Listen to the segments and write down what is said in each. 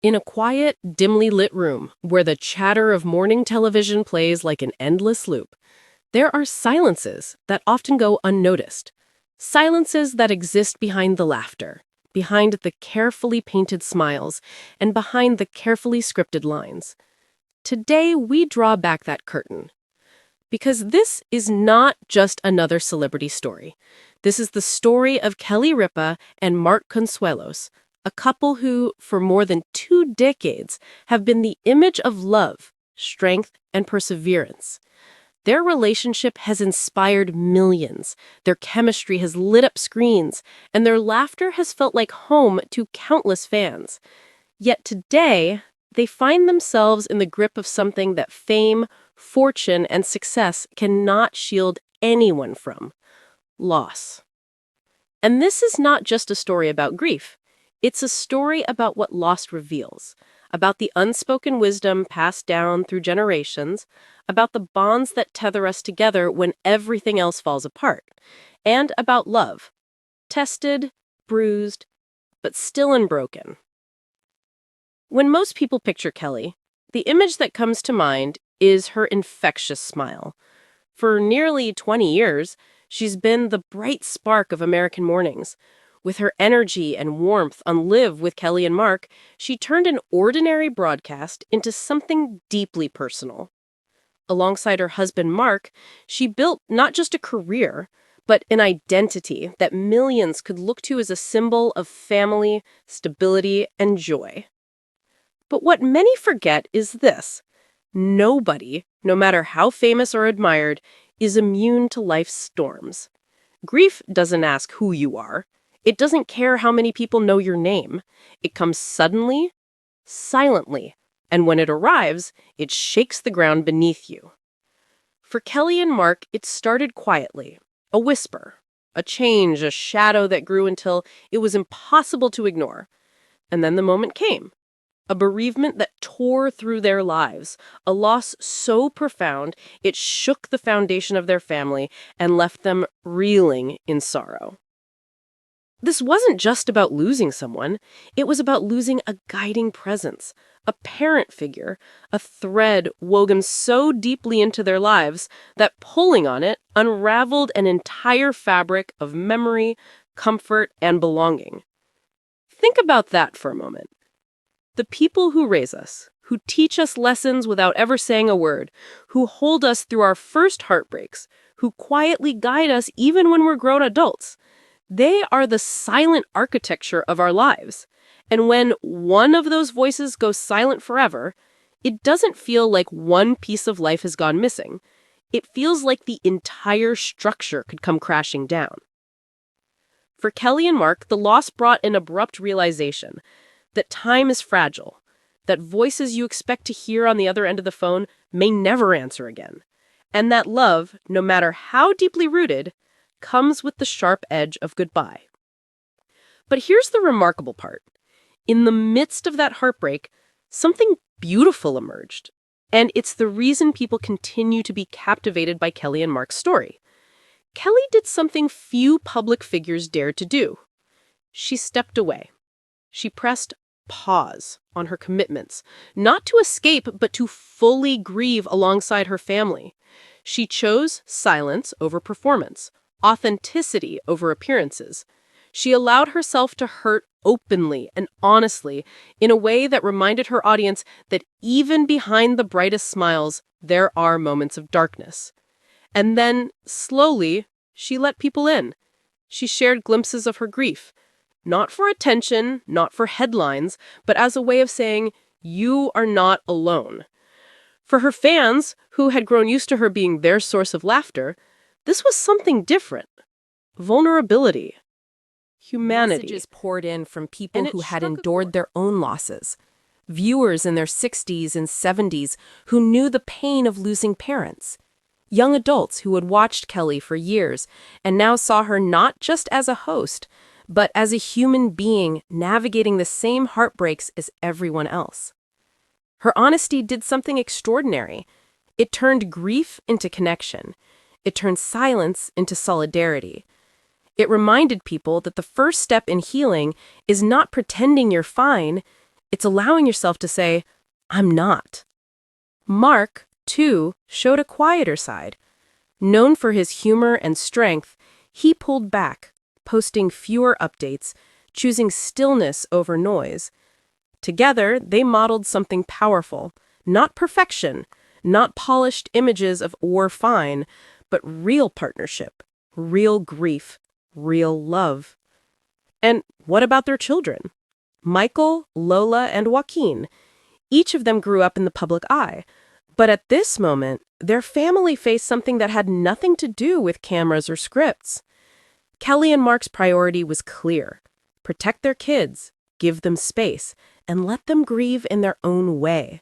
In a quiet, dimly lit room where the chatter of morning television plays like an endless loop, there are silences that often go unnoticed. Silences that exist behind the laughter, behind the carefully painted smiles, and behind the carefully scripted lines. Today, we draw back that curtain. Because this is not just another celebrity story. This is the story of Kelly Ripa and Mark Consuelos, a couple who, for more than 2 decades, have been the image of love, strength, and perseverance. Their relationship has inspired millions, their chemistry has lit up screens, and their laughter has felt like home to countless fans. Yet today, they find themselves in the grip of something that fame, fortune, and success cannot shield anyone from: loss. And this is not just a story about grief. It's a story about what loss reveals, about the unspoken wisdom passed down through generations, about the bonds that tether us together when everything else falls apart, and about love, tested, bruised, but still unbroken. When most people picture Kelly, the image that comes to mind is her infectious smile. For nearly 20 years, she's been the bright spark of American mornings. With her energy and warmth on Live with Kelly and Mark, she turned an ordinary broadcast into something deeply personal. Alongside her husband Mark, she built not just a career, but an identity that millions could look to as a symbol of family, stability, and joy. But what many forget is this: nobody, no matter how famous or admired, is immune to life's storms. Grief doesn't ask who you are. It doesn't care how many people know your name. It comes suddenly, silently, and when it arrives, it shakes the ground beneath you. For Kelly and Mark, it started quietly, a whisper, a change, a shadow that grew until it was impossible to ignore. And then the moment came. A bereavement that tore through their lives, a loss so profound it shook the foundation of their family and left them reeling in sorrow. This wasn't just about losing someone, it was about losing a guiding presence, a parent figure, a thread woven so deeply into their lives that pulling on it unraveled an entire fabric of memory, comfort, and belonging. Think about that for a moment. The people who raise us, who teach us lessons without ever saying a word, who hold us through our first heartbreaks, who quietly guide us even when we're grown adults, they are the silent architecture of our lives. And when one of those voices goes silent forever, it doesn't feel like one piece of life has gone missing. It feels like the entire structure could come crashing down. For Kelly and Mark, the loss brought an abrupt realization that time is fragile, that voices you expect to hear on the other end of the phone may never answer again, and that love, no matter how deeply rooted, comes with the sharp edge of goodbye. But here's the remarkable part. In the midst of that heartbreak, something beautiful emerged. And it's the reason people continue to be captivated by Kelly and Mark's story. Kelly did something few public figures dared to do. She stepped away. She pressed pause on her commitments, not to escape, but to fully grieve alongside her family. She chose silence over performance, authenticity over appearances. She allowed herself to hurt openly and honestly in a way that reminded her audience that even behind the brightest smiles, there are moments of darkness. And then, slowly, she let people in. She shared glimpses of her grief, not for attention, not for headlines, but as a way of saying, you are not alone. For her fans, who had grown used to her being their source of laughter, this was something different. Vulnerability. Humanity. Messages poured in from people who had endured their own losses. Viewers in their 60s and 70s who knew the pain of losing parents. Young adults who had watched Kelly for years and now saw her not just as a host, but as a human being navigating the same heartbreaks as everyone else. Her honesty did something extraordinary. It turned grief into connection. It turned silence into solidarity. It reminded people that the first step in healing is not pretending you're fine, It's allowing yourself to say, I'm not. Mark, too, showed a quieter side. Known for his humor and strength, he pulled back, posting fewer updates, choosing stillness over noise. Together, they modeled something powerful, not perfection, not polished images of "we're fine," but real partnership, real grief, real love. And what about their children? Michael, Lola, and Joaquin. Each of them grew up in the public eye. But at this moment, their family faced something that had nothing to do with cameras or scripts. Kelly and Mark's priority was clear: protect their kids, give them space, and let them grieve in their own way.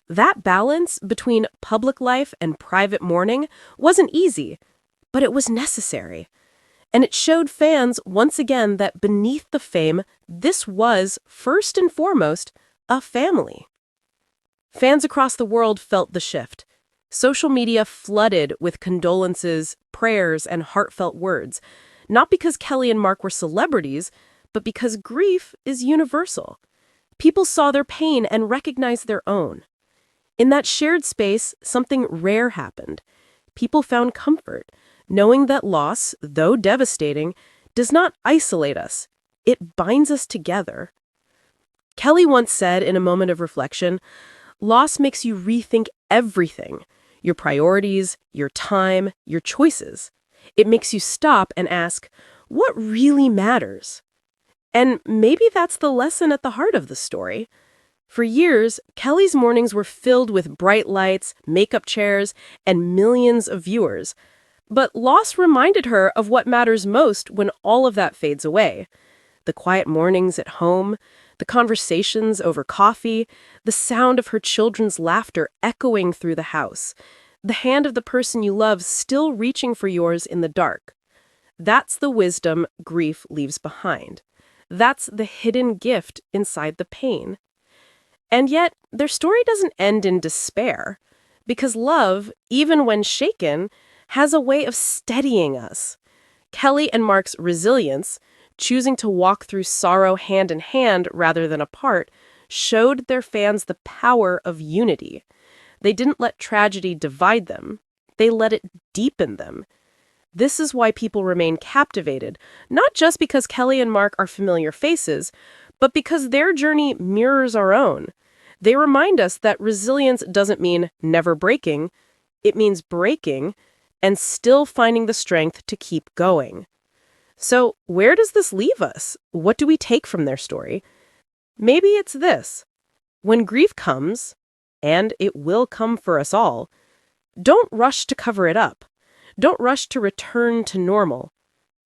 That balance between public life and private mourning wasn't easy, but it was necessary. And it showed fans once again that beneath the fame, this was, first and foremost, a family. Fans across the world felt the shift. Social media flooded with condolences, prayers, and heartfelt words, not because Kelly and Mark were celebrities, but because grief is universal. People saw their pain and recognized their own. In that shared space, something rare happened. People found comfort, knowing that loss, though devastating, does not isolate us. It binds us together. Kelly once said in a moment of reflection, "Loss makes you rethink everything, your priorities, your time, your choices. It makes you stop and ask, what really matters?" And maybe that's the lesson at the heart of the story. For years, Kelly's mornings were filled with bright lights, makeup chairs, and millions of viewers. But loss reminded her of what matters most when all of that fades away. The quiet mornings at home, the conversations over coffee, the sound of her children's laughter echoing through the house, the hand of the person you love still reaching for yours in the dark. That's the wisdom grief leaves behind. That's the hidden gift inside the pain. And yet, their story doesn't end in despair, because love, even when shaken, has a way of steadying us. Kelly and Mark's resilience, choosing to walk through sorrow hand in hand rather than apart, showed their fans the power of unity. They didn't let tragedy divide them. They let it deepen them. This is why people remain captivated, not just because Kelly and Mark are familiar faces, but because their journey mirrors our own. They remind us that resilience doesn't mean never breaking. It means breaking and still finding the strength to keep going. So, where does this leave us? What do we take from their story? Maybe it's this. When grief comes, and it will come for us all, don't rush to cover it up. Don't rush to return to normal.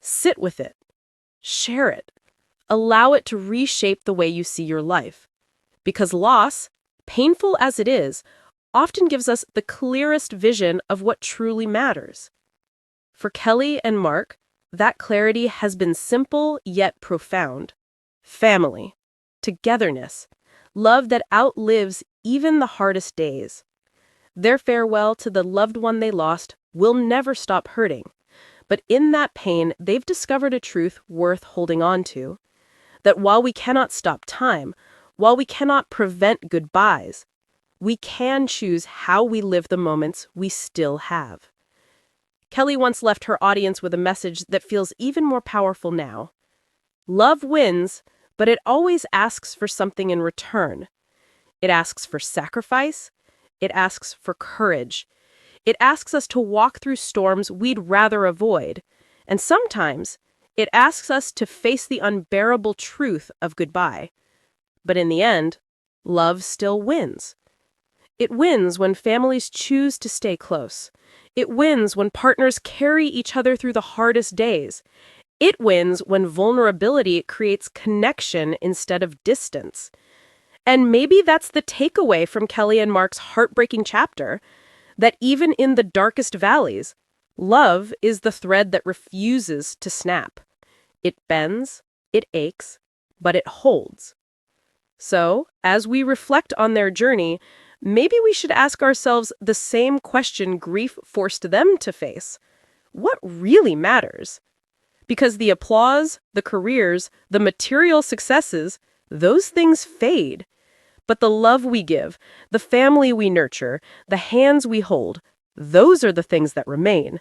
Sit with it. Share it. Allow it to reshape the way you see your life. Because loss, painful as it is, often gives us the clearest vision of what truly matters. For Kelly and Mark, that clarity has been simple yet profound. Family, togetherness, love that outlives even the hardest days. Their farewell to the loved one they lost will never stop hurting. But in that pain, they've discovered a truth worth holding on to. That while we cannot stop time, while we cannot prevent goodbyes, we can choose how we live the moments we still have. Kelly once left her audience with a message that feels even more powerful now. Love wins, but it always asks for something in return. It asks for sacrifice. It asks for courage. It asks us to walk through storms we'd rather avoid. And sometimes, it asks us to face the unbearable truth of goodbye. But in the end, love still wins. It wins when families choose to stay close. It wins when partners carry each other through the hardest days. It wins when vulnerability creates connection instead of distance. And maybe that's the takeaway from Kelly and Mark's heartbreaking chapter, that even in the darkest valleys, love is the thread that refuses to snap. It bends, it aches, but it holds. So, as we reflect on their journey, maybe we should ask ourselves the same question grief forced them to face. What really matters? Because the applause, the careers, the material successes, those things fade. But the love we give, the family we nurture, the hands we hold, those are the things that remain.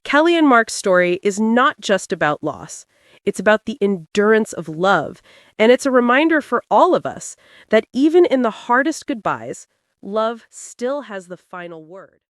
Kelly and Mark's story is not just about loss. It's about the endurance of love, and it's a reminder for all of us that even in the hardest goodbyes, love still has the final word.